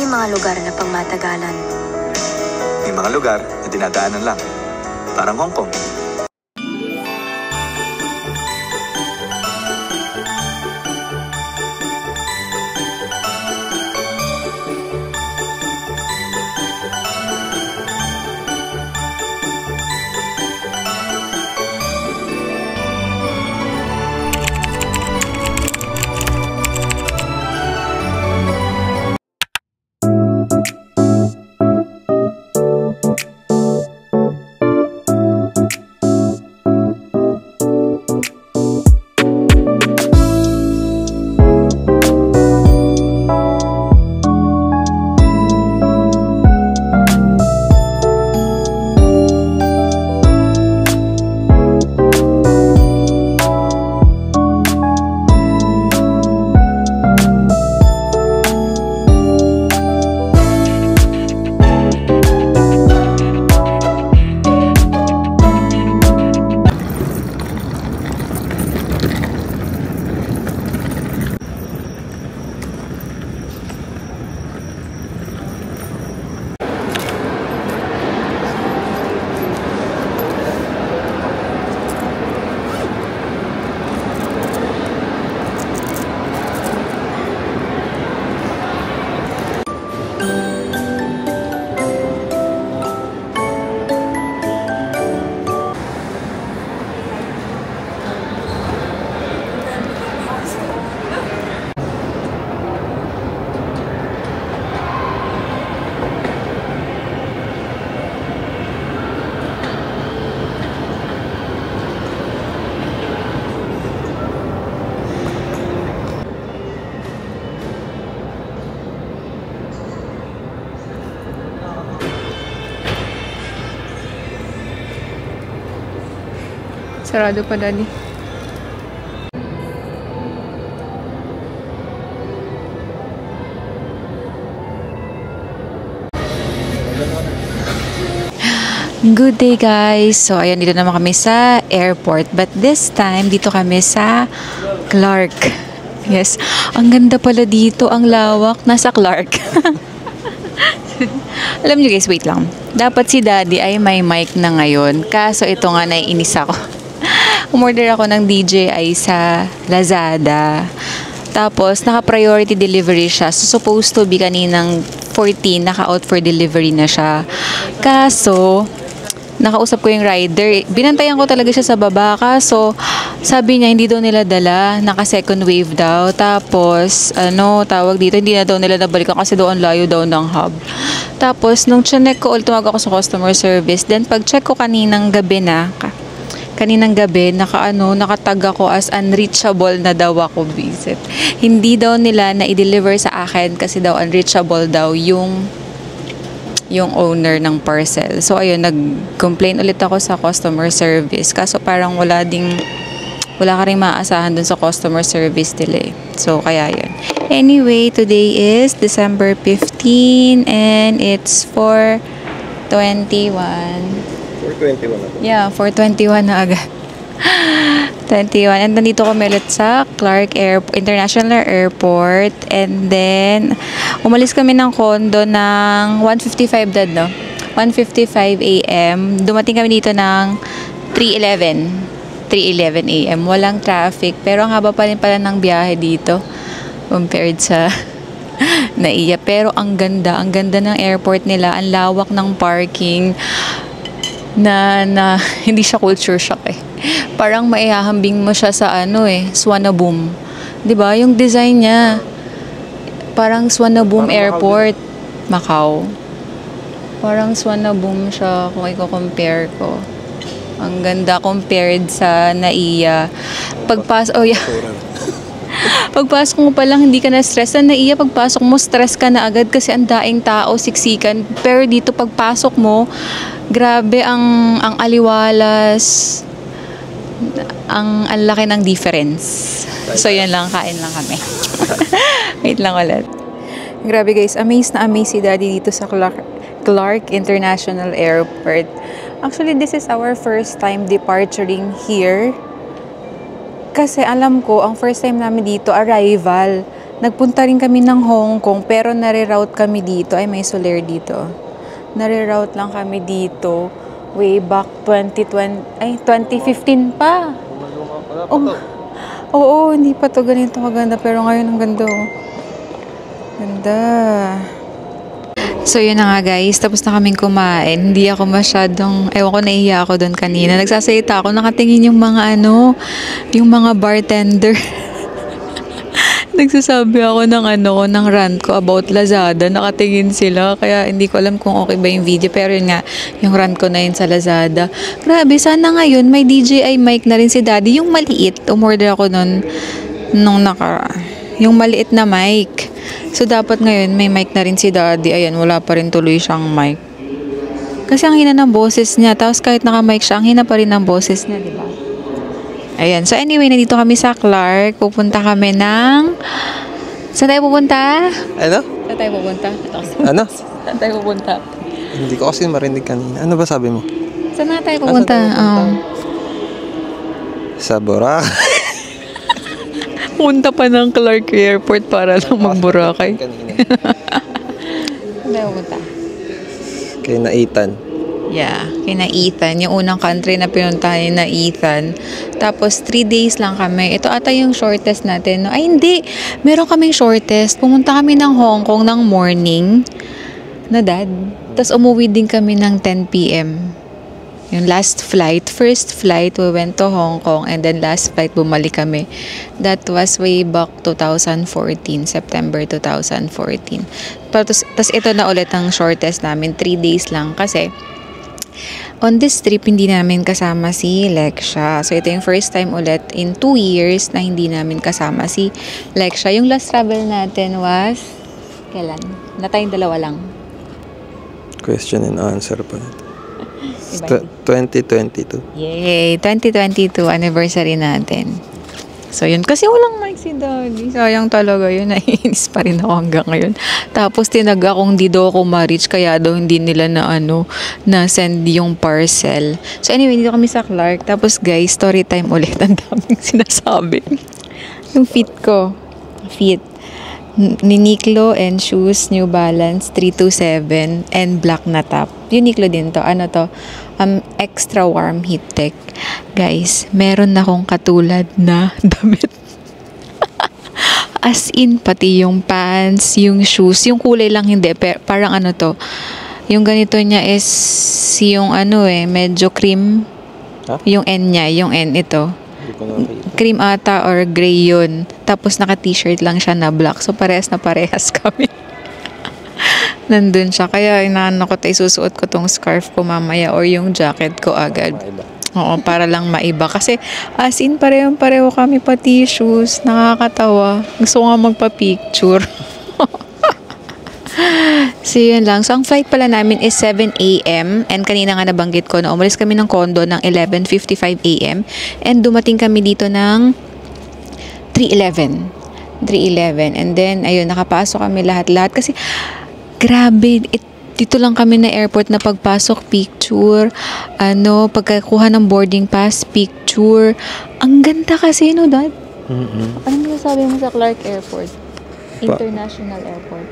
mga lugar na pangmatagalan. May mga lugar na dinadaanan lang. Parang Hong Kong. Sarado pa, Daddy. Good day, guys. So, ayan, dito naman kami sa airport. But this time, dito kami sa Clark. Yes. Ang ganda pala dito. Ang lawak. Nasa Clark. Alam nyo guys, wait lang. Dapat si Daddy ay may mic na ngayon. Kaso ito nga, naiinis ako. Umorder ako ng DJI sa Lazada. Tapos, naka-priority delivery siya. So, supposed to be kaninang 14, naka-out for delivery na siya. Kaso, nakausap ko yung rider. Binantayan ko talaga siya sa baba. Kaso, sabi niya, hindi daw nila dala. Naka-second wave daw. Tapos, tawag dito, hindi na daw nila nabalikan kasi daw ang layo daw ng hub. Tapos, nung chinek ko, tumawag ako sa customer service. Then, pag-check ko kaninang gabi, nakatag ako as unreachable na daw ako, visit. Hindi daw nila na i-deliver sa akin kasi daw unreachable daw yung owner ng parcel. So, ayun, nag-complain ulit ako sa customer service. Kaso parang wala ka rin maaasahan dun sa customer service nila eh. So, kaya yun. Anyway, today is December 15 and it's 4:21. 4:21 na. Yeah, 4:21 na agad. 21. And nandito kami ulit sa Clark International Airport. And then, umalis kami ng condo ng 1:55 dad, no? 1:55 a.m. Dumating kami dito ng 3:11 a.m. Walang traffic. Pero ang haba pa rin pala ng biyahe dito compared sa Naiya. Pero ang ganda ng airport nila. Ang lawak ng parking. Na hindi siya culture shock eh. Parang maihahambing mo siya sa Suvarnabhumi. 'Di ba? Yung design niya parang Suvarnabhumi Airport, Macau. Parang Suvarnabhumi siya kung i-compare ko. Ang ganda compared sa Naiya. Pagpasok mo pa lang, hindi ka na stress. Sa Naiya, pagpasok mo, stress ka na agad kasi ang daing tao, siksikan. Pero dito, pagpasok mo, grabe ang aliwalas. Ang laki ng difference. So, yan lang. Kain lang kami. Wait lang ulit. Grabe guys, amazed na amazed si Daddy dito sa Clark International Airport. Actually, this is our first time departuring here. Kasi alam ko, ang first time namin dito, arrival. Nagpunta rin kami ng Hong Kong, pero nare-route kami dito. Ay, may solar dito. Nare-route lang kami dito. Way back 2015 pa. Oh, oo, hindi pa to ganito kaganda. Pero ngayon ang ganda, oh. Ganda. So, yun na nga guys. Tapos na kaming kumain. Hindi ako masyadong, ewan ko, naiya ako doon kanina. Nagsasalita ako, nakatingin yung mga yung mga bartender. Nagsasabi ako ng rant ko about Lazada. Nakatingin sila. Kaya hindi ko alam kung okay ba yung video. Pero yun nga, yung rant ko na yun sa Lazada. Grabe, sana ngayon may DJI mic na rin si Daddy. Yung maliit. Umorder ako nun nung yung maliit na mic. So, dapat ngayon may mic na rin si Daddy. Ayan, wala pa rin tuloy siyang mic. Kasi ang hina ng boses niya. Tapos kahit naka-mic siya, ang hina pa rin ng boses niya, di ba? Ayan. So, anyway, nandito kami sa Clark. Pupunta kami ng... Saan tayo pupunta? Ano? Saan tayo pupunta? Ano? Saan tayo pupunta? Hindi ko kasi marinig kanina. Ano ba sabi mo? Saan nga tayo pupunta? Sa Boracay. Punta pa ng Clark Airport para lang mag-Boracay. Kanina. Saan tayo pupunta? Kay na Ethan. Yeah, kina Ethan. Yung unang country na pinuntahan na Ethan. Tapos, 3 days lang kami. Ito ata yung shortest natin. No? Ay, hindi. Meron kaming shortest. Pumunta kami ng Hong Kong ng morning. Na dad. Tapos, umuwi din kami ng 10 p.m. Yung last flight. First flight, we went to Hong Kong. And then, last flight, bumalik kami. That was way back 2014. September 2014. Tapos, ito na ulit ang shortest namin. 3 days lang. Kasi, on this trip, hindi namin kasama si Lexia. So, ito yung first time ulit in 2 years na hindi namin kasama si Lexia. Yung last travel natin was, kailan? Na tayong dalawa lang. Question and answer pa. Diba? 2022. Yay! 2022 anniversary natin. So, yun. Kasi walang mic si Daddy. Sayang talaga yun. Naiinis pa rin ako hanggang ngayon. Tapos, tinag akong di daw ako ma-reach. Kaya daw hindi nila na send yung parcel. So, anyway, dito kami sa Clark. Tapos, guys, story time ulit. Ang daming sinasabi. Yung feet ko. Feet. Uniqlo and shoes, New Balance 327 and black na top. Uniqlo din to. Ano to? Extra warm heat tech. Guys, meron na akong katulad na damit. As in, pati yung pants, yung shoes, yung kulay lang hindi. Parang ano to, yung ganito niya is yung medyo cream. Huh? Yung N niya, yung N ito. Hindi ko nakita. Cream ata or gray yun. Tapos naka-t-shirt lang siya na black. So parehas na parehas kami. Nandun siya. Kaya inaano ko tayo, susuot ko tong scarf ko mamaya or yung jacket ko agad. Maiba. Oo, para lang maiba. Kasi as in pareho kami pati shoes. Nakakatawa. Gusto ko nga magpa-picture. So, yun lang. So, ang flight pala namin is 7 a.m. And kanina nga nabanggit ko na umalis kami ng condo ng 11:55 a.m. And dumating kami dito ng 3:11. And then, ayun, nakapasok kami lahat-lahat. Kasi, grabe, dito lang kami na airport na pagpasok, picture. Pagkakuha ng boarding pass, picture. Ang ganda kasi, no, Dad? Ano sabi mo sa Clark Airport? International Airport.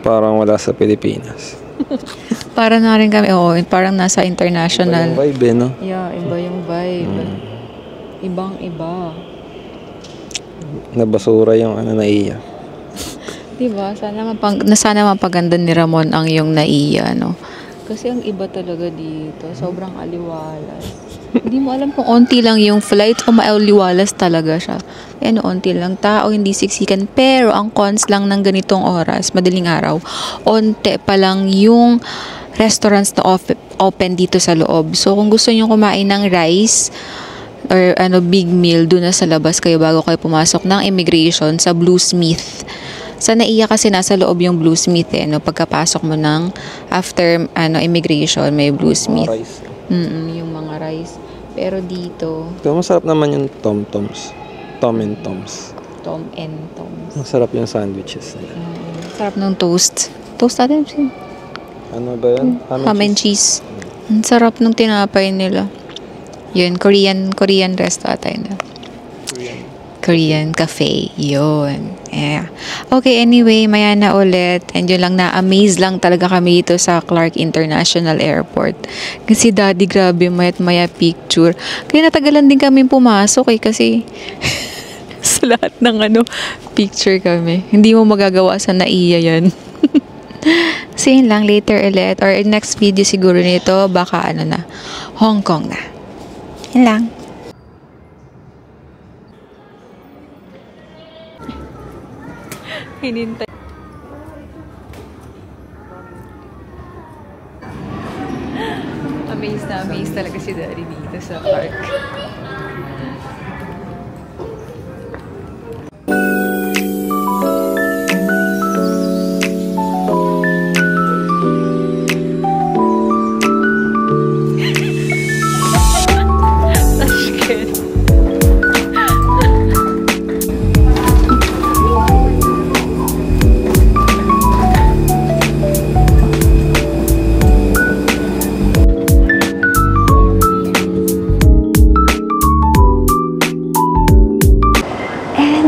Parang wala sa Pilipinas. Para na rin kami, parang nasa international. Iba yung vibe, no? Yeah, iba yung vibe. Ibang-iba. Nabasura yung naiya. Diba? Sana mapaganda ni Ramon ang yung naiya, no? Kasi ang iba talaga dito. Sobrang aliwalas. Hindi mo alam kung onti lang yung flight o maaliwalas talaga siya. Onti lang tao, hindi siksikan. Pero ang cons lang ng ganitong oras, madaling araw, onte pa lang yung restaurants na open dito sa loob. So, kung gusto nyo kumain ng rice or big meal, doon na sa labas kayo bago kayo pumasok ng immigration sa Bluesmith. Sa naiya kasi nasa loob yung Bluesmith pagkapasok mo ng after immigration, may Bluesmith. Rice. Yung mga rice. Pero dito, Pero masarap naman yung Tom-Toms. Tom and Toms. Tom and Toms. Masarap yung sandwiches nila. Sarap ng toast. Toast natin. Ano ba yan? Ham and cheese. Ang sarap ng tinapay nila. Yun, Korean resto ata yun. Korean cafe. Yun. Yeah. Okay, anyway, maya na ulit. And yun lang, na-amaze lang talaga kami dito sa Clark International Airport. Kasi daddy, grabe, maya't maya picture. Kaya natagalan din kami pumasok kasi sa lahat ng picture kami. Hindi mo magagawa sa naiya yan. So yun lang, later ulit. Or next video siguro nito, baka na, Hong Kong na. Yun lang. Hinintay. Amazed talaga si Daddy dito sa park.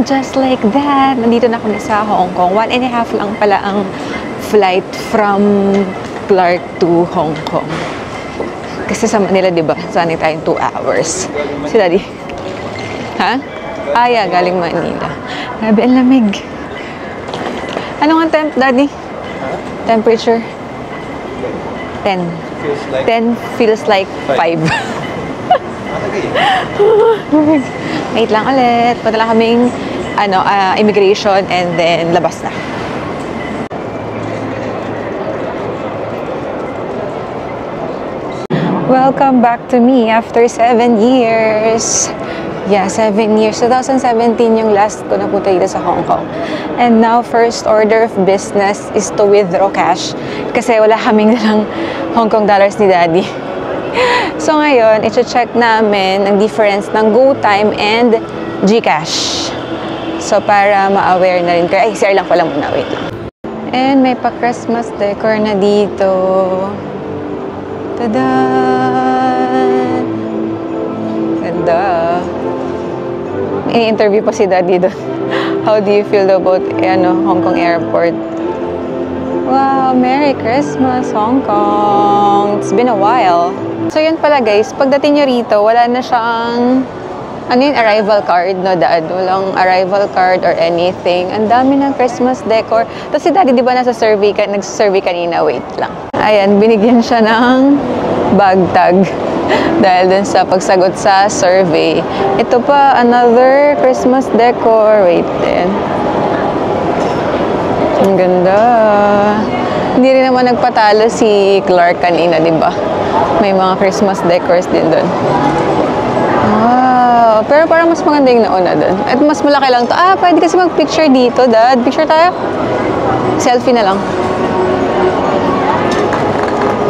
Just like that, nandito na kami sa Hong Kong. 1.5 lang pala ang flight from Clark to Hong Kong. Kasi sa Manila, di ba? Sanay tayong 2 hours. Si Daddy. Ha? Yeah, galing Manila. Grabe, ang lamig. Ano nga temp, Daddy? Temperature? 10. 10 feels like 5. Wait lang ulit. Punta lang kaming immigration and then labas na. Welcome back to me after 7 years. Yeah, 7 years. 2017 yung last ko na punta dito sa Hong Kong. And now, first order of business is to withdraw cash. Kasi wala kaming dalang Hong Kong dollars ni Daddy. So ngayon, i-check namin ang difference ng GoTime and GCash. So para ma-aware na rin kayo. Ay, share lang pala muna. Wait lang. And may pa-Christmas decor na dito. Tada! Ganda. I-interview pa si Daddy doon. How do you feel about Hong Kong Airport? Wow, Merry Christmas, Hong Kong! It's been a while. So yun pala guys, pagdating nyo rito, wala na siyang arrival card, no Dad? Walang arrival card or anything. Ang dami ng Christmas decor. Tapos si Daddy, di ba nag-survey kanina? Wait lang. Ayan, binigyan siya ng bag tag. Dahil dun sa pagsagot sa survey. Ito pa, another Christmas decor. Wait din. Ang ganda. Hindi rin naman nagpatalo si Clark kanina, di ba? May mga Christmas decors din doon. Wow! Pero parang mas maganda yung nauna doon. At mas malaki lang to. Pwede kasi mag-picture dito, Dad. Picture tayo? Selfie na lang.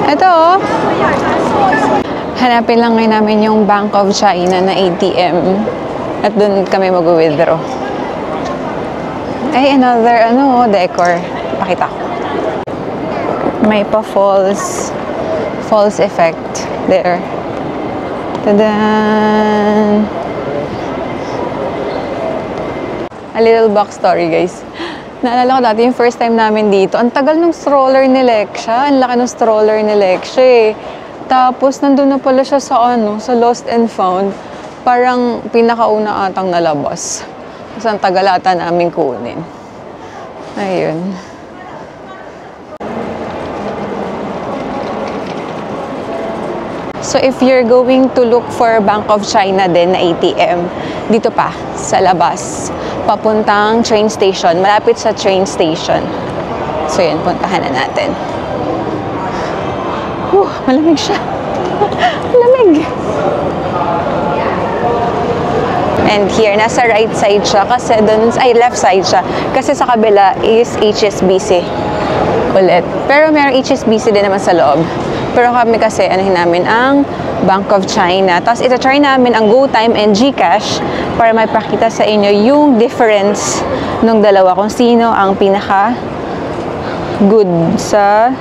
Ito, oh. Hanapin lang ngayon namin yung Bank of China na ATM. At doon kami mag-withdraw. Ay, another, decor. Pakita ko. May pa-false effect there. Tadan! A little backstory, guys. Naalala ko dati yung first time namin dito. Ang tagal ng stroller ni Lexia. Ang laki ng stroller ni Lexia eh. Tapos, nandun na pala siya sa sa Lost and Found. Parang pinakauna atang nalabas. Tapos ang tagal ata namin kunin. Ayun. So, if you're going to look for Bank of China din na ATM, dito pa, sa labas, papuntang train station, malapit sa train station. So, yun, puntahan na natin. Malamig siya. Malamig. And here, nasa right side siya, kasi dun, left side siya, kasi sa kabila is HSBC ulit. Pero merong HSBC din naman sa loob. Pero kami kasi, namin ang Bank of China. Tapos, ito-try namin ang GoTime and GCash para maipakita sa inyo yung difference ng dalawa. Kung sino ang pinaka-good sa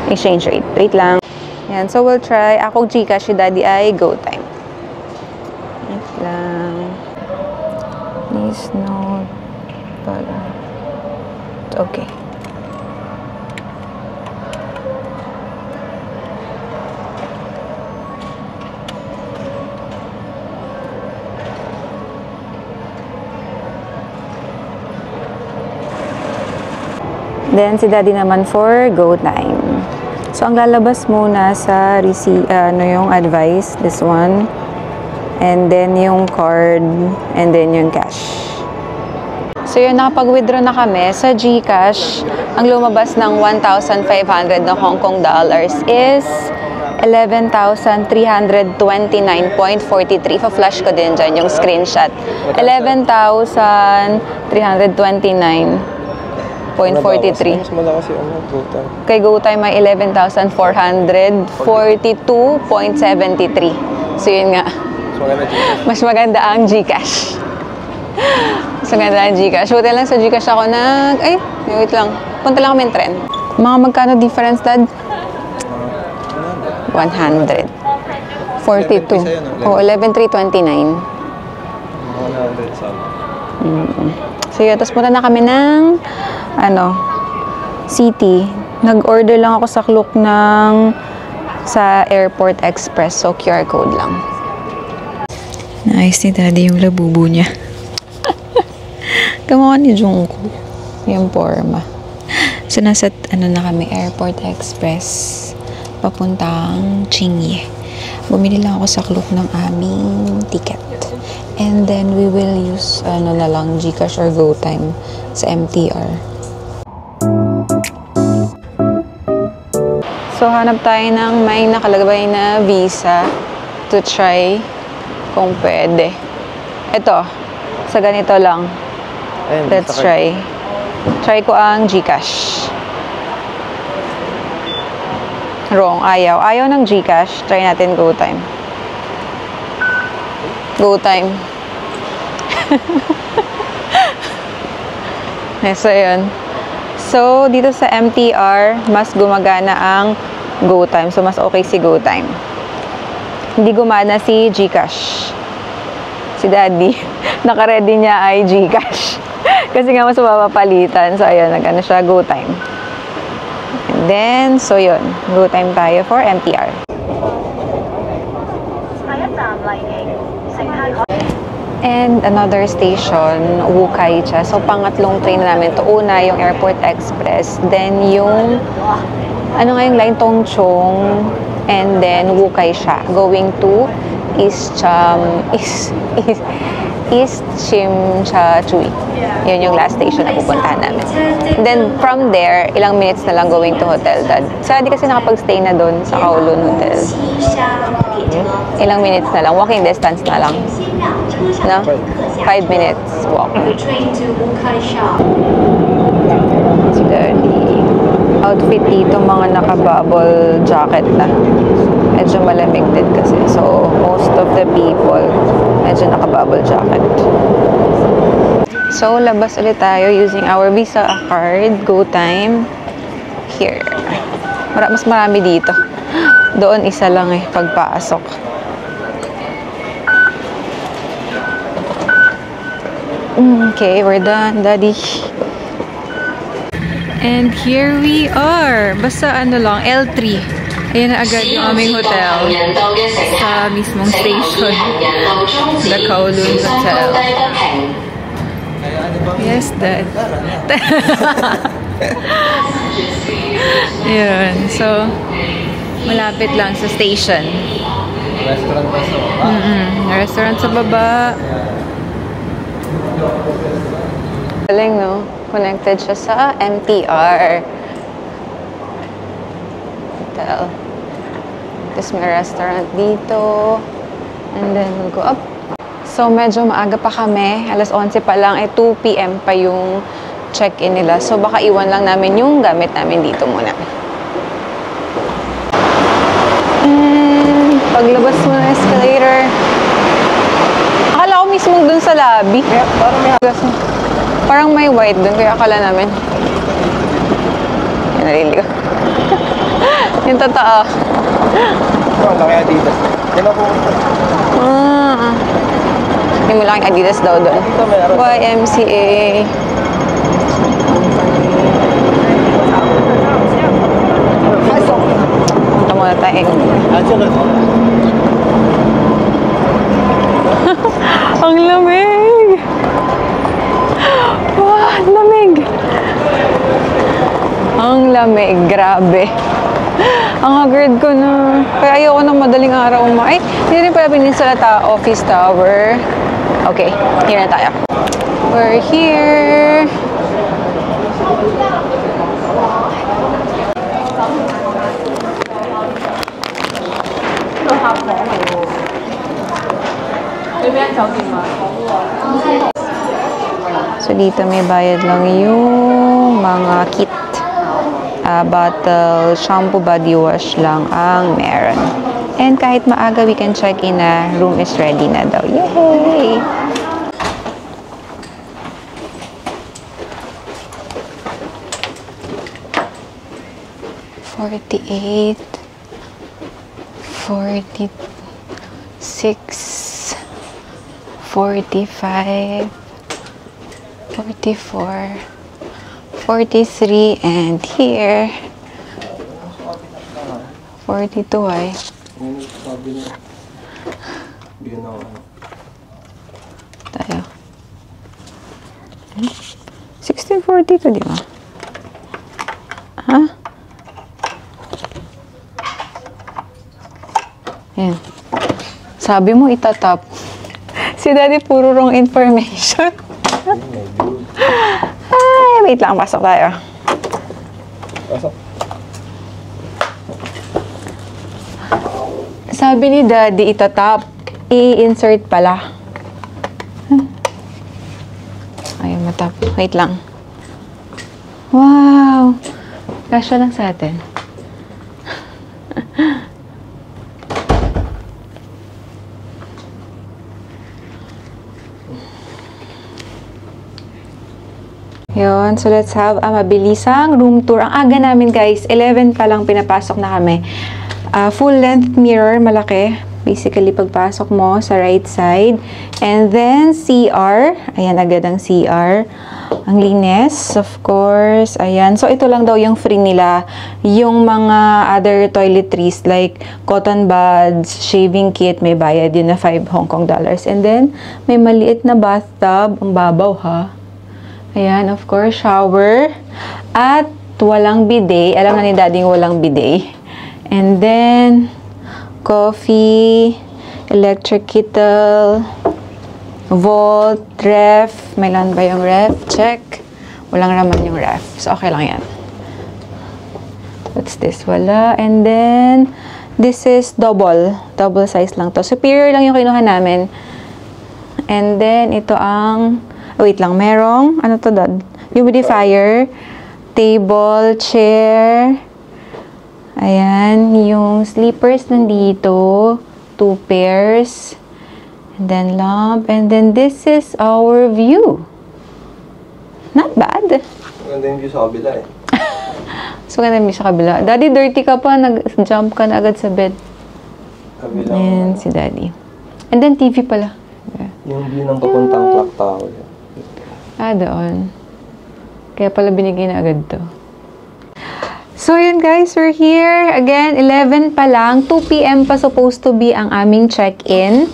exchange rate. Wait lang. Yan. So, we'll try. Ako GCash, si Daddy ay GoTime. Wait lang. Please note. Okay. Then, si Daddy naman for go time. So, ang lalabas muna sa yung advice, this one. And then, yung card. And then, yung cash. So, yun, nakapag-withdraw na kami sa GCash. Ang lumabas ng 1,500 na Hong Kong dollars is 11,329.43. Pa-flash ko din dyan yung screenshot. 11,329.43. Mas malakas yung GoTime. Kay GoTime ay 11,442.73. So, yun nga. Mas maganda ang GCash. Mas maganda ang GCash. Buti lang sa GCash ako wait lang. Punta lang kami ng tren. Mga magkano difference, Dad? 100. 42. Oh, 11,329. 100 So, yun. Tapos punta na kami ng city. Nag-order lang ako sa Klook sa Airport Express. So, QR code lang. Nice ni Daddy yung labubo niya. Kamukha ni Jungkook. Yung forma. So, nasa na kami, Airport Express. Papuntang Chingy. Bumili lang ako sa Klook ng aming ticket. And then, we will use, GCash or GoTime sa MTR. So, hanap tayo ng may nakalagay na visa to try kung pwede. Ito, sa ganito lang. Let's try. Try ko ang GCash. Wrong, ayaw. Ayaw ng GCash. Try natin GoTime. GoTime. So, yun. So, dito sa MTR, mas gumagana ang GoTime. So, mas okay si GoTime. Hindi gumana si GCash. Si Daddy, naka-ready niya ay GCash. Kasi nga mas mapapalitan. So, ayun, nag-ano siya, GoTime. And then, so yun. GoTime tayo for MTR. And another station, Wukai siya. So, pangatlong train namin to. Una, yung Airport Express. Then, yung, yung line, Tongchong. And then, Wukai siya. Going to East Shimsha-Chui. Yun yung last station na pupuntahan namin. And then, from there, ilang minutes na lang going to Hotel Dad. Sa di kasi nakapag-stay na doon sa Kowloon Hotel. Ilang minutes na lang. Walking distance na lang. No? 5 minutes walk. Si Daddy. Outfit dito, mga naka-bubble jacket na. Medyo malamig din kasi. So, most of the people, medyo naka-bubble jacket. So, labas ulit tayo using our Visa card, GoTime. Here. Mas marami dito. Doon isa lang pagpasok. Okay, we're done, Daddy. And here we are. Basta lang, L3. Ayan na agad yung aming hotel. Sa mismong station. The Kowloon Hotel. Yes, Dad. Yun. So, malapit lang sa station. Restaurant ba sa baba? Restaurant sa baba. Galing, no? Connected siya sa MTR. Hotel. Tapos may restaurant dito. And then we'll go up. So, medyo maaga pa kami. Alas 11 pa lang. 2 p.m. pa yung check-in nila. So, baka iwan lang namin yung gamit namin dito muna. And paglabas mo ng escalator. Akala ko mismo dun sa lobby. Parang may white dun. Kaya akala namin. Yan, naliligo. Yung totoo. Laki Adidas. Yan ako. Hindi mo lang yung Adidas daw doon. YMCA. Punta muna tayo. Ang lamig! Wow, lamig! Ang lamig, grabe. Ang haggard ko na. Kaya ayoko ng madaling araw Ay, hindi rin pala Peninsula Office Tower. Okay, here na tayo. We're here. So, dito may bayad lang yung mga kit. Bottle, shampoo, body wash lang ang meron. And kahit maaga, we can check in na room is ready na daw. Yay! $48, $46, $45, $44, $43, and here, $42 ay. Tayo. 1642, di ba? Ha? Yan. Sabi mo itatap. Si Daddy puro wrong information. Ay, wait lang. Pasok tayo. Pasok. Sabi ni Daddy itatap. I-insert pala. Ayaw matap. Wait lang. Wow! Kasya lang sa atin. Yun. So, let's have a mabilisang room tour. Ang aga namin, guys. 11 pa lang pinapasok na kami. Full-length mirror, malaki. Basically, pagpasok mo sa right side. And then, CR. Ayan, agad ang CR. Ang linis, of course. Ayan. So, ito lang daw yung free nila. Yung mga other toiletries like cotton buds, shaving kit, may bayad yun na 5 Hong Kong dollars. And then, may maliit na bathtub. Ang babaw, ha? Ayan, of course, shower. At walang bidet. Alam na ni Daddy walang bidet. And then, coffee, electric kettle, vault, ref. May laman ba yung ref? Check. Walang raman yung ref. So, okay lang yan. What's this? Wala. And then, this is double. Double size lang to. Superior lang yung kinuha namin. And then, ito ang... wait lang, merong, ano to dad? Humidifier, table, chair, ayan, yung sleepers nandito, 2 pairs, and then lamp, and then this is our view. Not bad. Maganda yung view sa kabila eh. So, ganda yung view sa kabila. Daddy, dirty ka pa, nag-jump ka na agad sa bed. Kabila. Ayan, si Daddy. And then TV pala. Yeah. Yung view ng papuntang clock tower. Doon. Kaya pala binigay na agad to. So, yun guys. We're here. Again, 11 pa lang. 2 p.m. pa supposed to be ang aming check-in.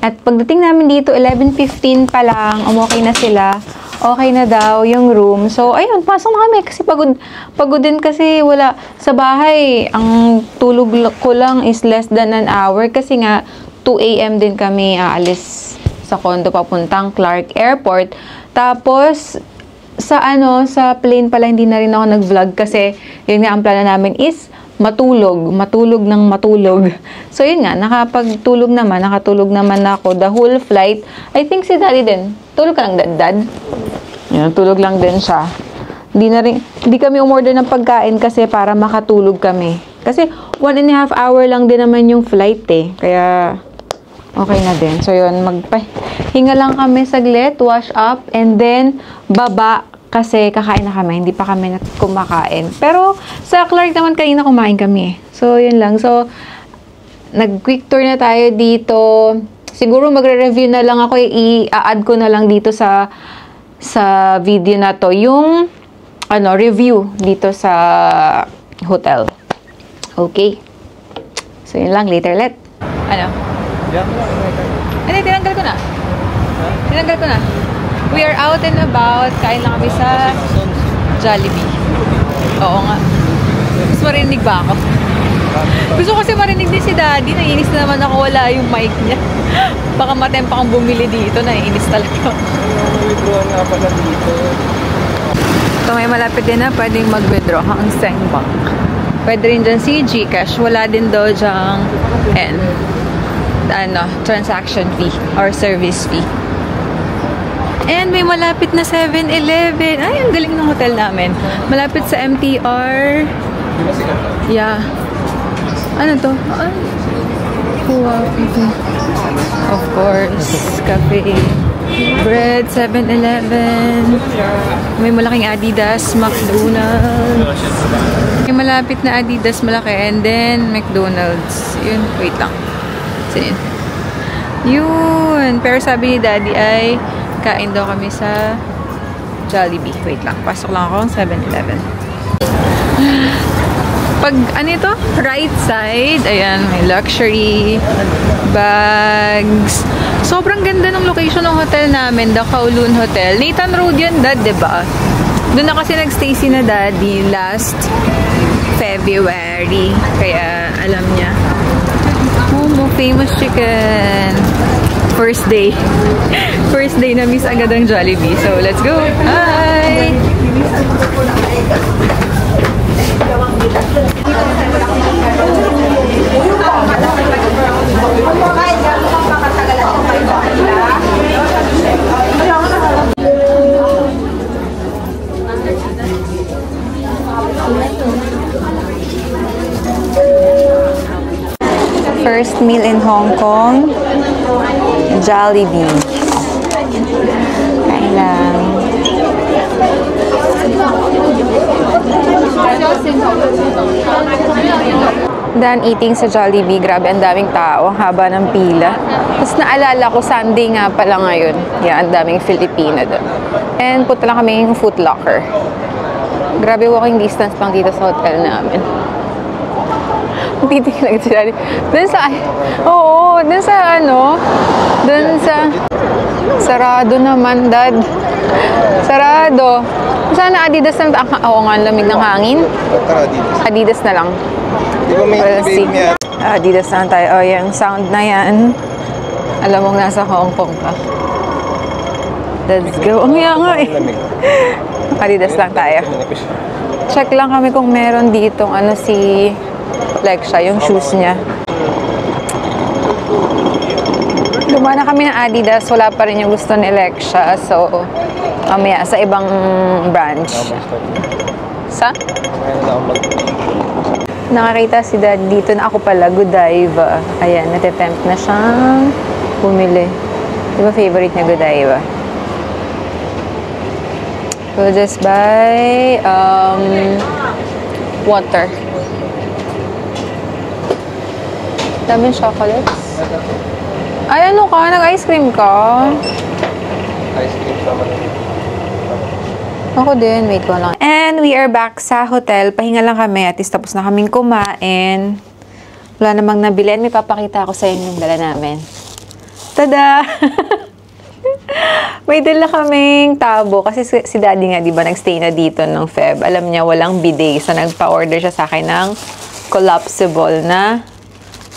At pagdating namin dito, 11:15 pa lang. Okay na sila. Okay na daw yung room. So, ayun. Pasok na kami. Kasi pagod din kasi wala sa bahay. Ang tulog ko lang is less than an hour. Kasi nga, 2 a.m. din kami aalis sa condo papuntang Clark Airport. Tapos, sa plane pala hindi na rin ako nag-vlog kasi yun nga ang plano namin is matulog ng matulog. So, yun nga, nakatulog naman ako the whole flight. I think si Daddy din. Tulog ka lang, Dad. Yun, tulog lang din siya. Hindi kami umorder ng pagkain kasi para makatulog kami. Kasi 1.5 hour lang din naman yung flight eh. Kaya, okay na din. So, yun, hinga lang kami saglit, wash up, and then, baba, kasi kakain na kami. Hindi pa kami kumakain. Pero, sa Clark naman, kanina kumain kami. So, yun lang. So, nag-quick tour na tayo dito. Siguro magre-review na lang ako, i-add ko na lang dito sa video na to yung review dito sa hotel. Okay. So yun lang, later let. Hindi, tinanggal ko na. We are out and about. Kain lang kami sa Jollibee. Oo nga. Mas marinig ba ako? Gusto kasi marinig din si Daddy. Naiinis na naman ako, wala yung mic niya. Baka matempa kang bumili dito. Naiinis talaga. Withdraw nga pala dito. So may malapit din na pwedeng mag-withdraw ang Seng Bank. Pwede rin dyan si GCash. Wala din daw dyang transaction fee or service fee. And may malapit na 7-Eleven. Ay, ang galing ng hotel namin. Malapit sa MTR. Yeah. Ano to? Wow. Of course. Cafe. Bread, 7-Eleven. May malaking Adidas, McDonald's. May malapit na Adidas, malaki. And then, McDonald's. Yun, wait lang. So, yun. Pero sabi ni Daddy ay kain daw kami sa Jollibee. Wait lang. Pasok lang ako ng 7-Eleven. Pag, ito? Right side. Ayan, may luxury bags. Sobrang ganda ng location ng hotel namin, the Kowloon Hotel. Nathan Road yan, Dad, diba? Doon na kasi nag-stay si na Daddy last February. Kaya, alam niya. Momo, famous chicken. First day. First day na miss agad ang Jollibee. So, let's go. Hi! First meal in Hong Kong, Jollibee. Kain lang. Done eating sa Jollibee. Grabe, ang daming tao. Ang haba ng pila. Tapos naalala ko, Sunday nga pala ngayon. Yeah, ang daming Filipina doon. And punta lang kami yung Foot Locker. Grabe, walking distance pang dito sa hotel namin. Titignan si Daddy. Doon sa, oo, doon sa doon sa, sarado naman, Dad. Sarado. Sana Adidas lang, oo nga, lamig ng hangin. Adidas na lang. Di ba may babe niya? Adidas na tayo. Oh, yung sound na yan. Alam mong nasa Hong Kong ka. Let's go. Ang nga eh. Adidas lang tayo. Check lang kami kung meron ditong si Lexia, yung shoes niya. Lumana kami ng Adidas, wala pa rin yung gusto ni Lexia. So, mamaya sa ibang branch. Sa? Nakakita si Dad dito na ako pala, Godiva. Ayan, natitempt na siyang bumili. Di ba favorite niya Godiva? We'll just buy water. Daming chocolates. Ay, ano ka? Nag-ice cream ka? Ice cream sama na. Ako din. Wait ko lang. And we are back sa hotel. Pahinga lang kami. At least tapos na kaming kumain. Wala namang nabili. May papakita ako sa inyo yung dala namin. Tada! May dala kaming tabo. Kasi si Daddy nga, di ba, nagstay na dito ng Feb. Alam niya, walang bidet. So, nagpa-order siya sa akin ng collapsible na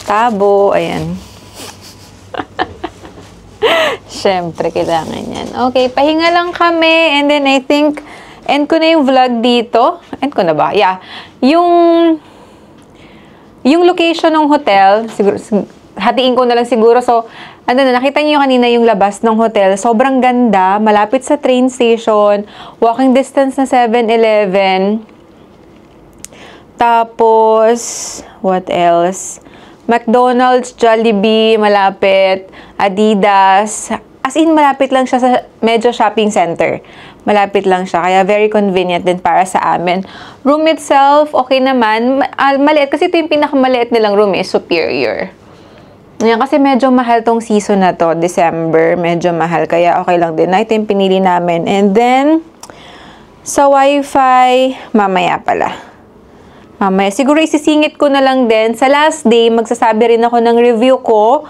tabo. Ayan. Siyempre, kailangan yan. Okay, pahinga lang kami. And then, I think, end ko na yung vlog dito. End ko na ba? Yeah. Yung location ng hotel, siguro, hatiin ko na lang siguro. So, nakita niyo kanina yung labas ng hotel. Sobrang ganda. Malapit sa train station. Walking distance na 7-Eleven. Tapos, what else? McDonald's, Jollibee, malapit. Adidas. As in, malapit lang siya sa medyo shopping center. Malapit lang siya. Kaya very convenient din para sa amin. Room itself, okay naman. Maliit. Kasi ito yung pinakamaliit nilang room is superior. Yan, kasi medyo mahal tong season na to, December. Medyo mahal, kaya okay lang din. Ito yung pinili namin. And then, sa Wi-Fi, mamaya pala. Mamaya. Siguro isisingit ko na lang din. Sa last day, magsasabi rin ako ng review ko.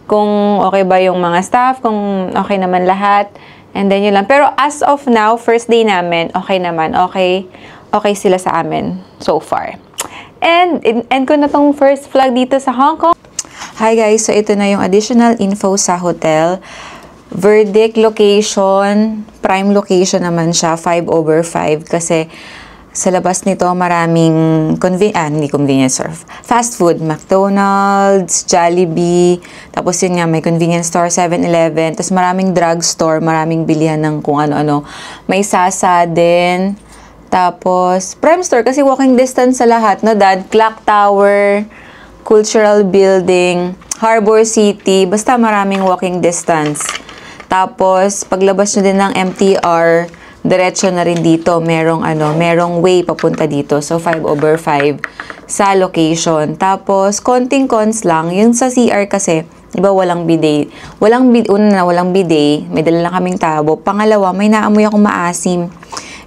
Kung okay ba yung mga staff, kung okay naman lahat. And then yun lang. Pero as of now, first day namin, okay naman. Okay sila sa amin so far. And end ko na tong first vlog dito sa Hong Kong. Hi guys, so ito na yung additional info sa hotel. Verdict location, prime location naman siya, 5/5 kasi sa labas nito maraming hindi convenience store. Fast food, McDonald's, Jollibee, tapos yun nga may convenience store, 7-Eleven, tapos maraming drugstore, maraming bilihan ng kung ano-ano. May Sasa din. Tapos Prime Store kasi walking distance sa lahat, no dad? Clock Tower, Cultural Building, Harbor City, basta maraming walking distance. Tapos, paglabas nyo din ng MTR, diretso na rin dito, merong way papunta dito. So, 5/5 sa location. Tapos, konting cons lang, yung sa CR kasi, diba walang bidet. Walang bidet, may dala lang kaming tabo. Pangalawa, may naamoy akong maasim.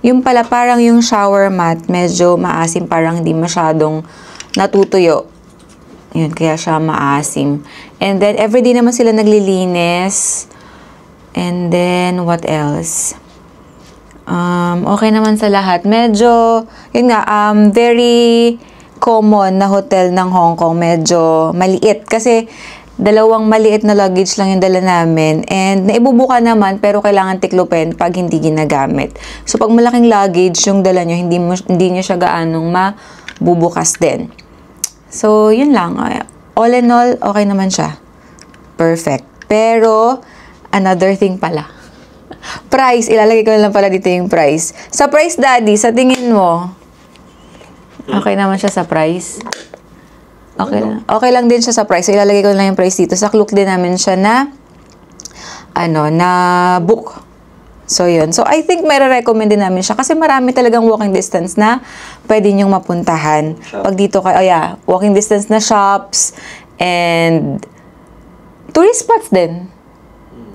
Yung pala, parang yung shower mat, medyo maasim, parang hindi masyadong natutuyo. Yun, kaya siya maasim. And then, everyday naman sila naglilinis. And then, what else? Okay naman sa lahat. Medyo, yun nga, very common na hotel ng Hong Kong. Medyo maliit. Kasi, dalawang maliit na luggage lang yung dala namin. And, naibubuka naman, pero kailangan tiklopin pag hindi ginagamit. So, pag malaking luggage yung dala nyo, hindi nyo siya gaanong mabubukas din. So, yun lang. All in all, okay naman siya. Perfect. Pero, another thing pala. Price. Ilalagay ko lang pala dito yung price. Sa price, Daddy, sa tingin mo, okay naman siya sa price? Okay lang din siya sa price. So, ilalagay ko lang yung price dito. Sa Klook din namin siya na book. So, yun. So, I think may recommend din namin siya kasi marami talagang walking distance na pwede nyong mapuntahan. Pag dito kayo, walking distance na shops and tourist spots din.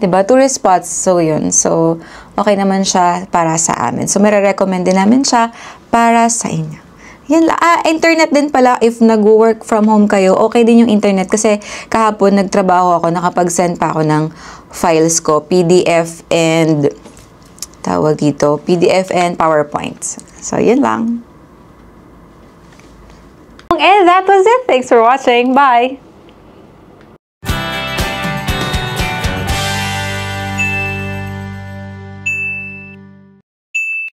Diba? Tourist spots. So, yun. So, okay naman siya para sa amin. So, may recommend din namin siya para sa inyo. Yan, internet din pala, if nag-work from home kayo, okay din yung internet kasi kahapon nagtrabaho ako, nakapag-send pa ako ng files ko, PDF and PowerPoint. So, yun lang. And that was it. Thanks for watching. Bye!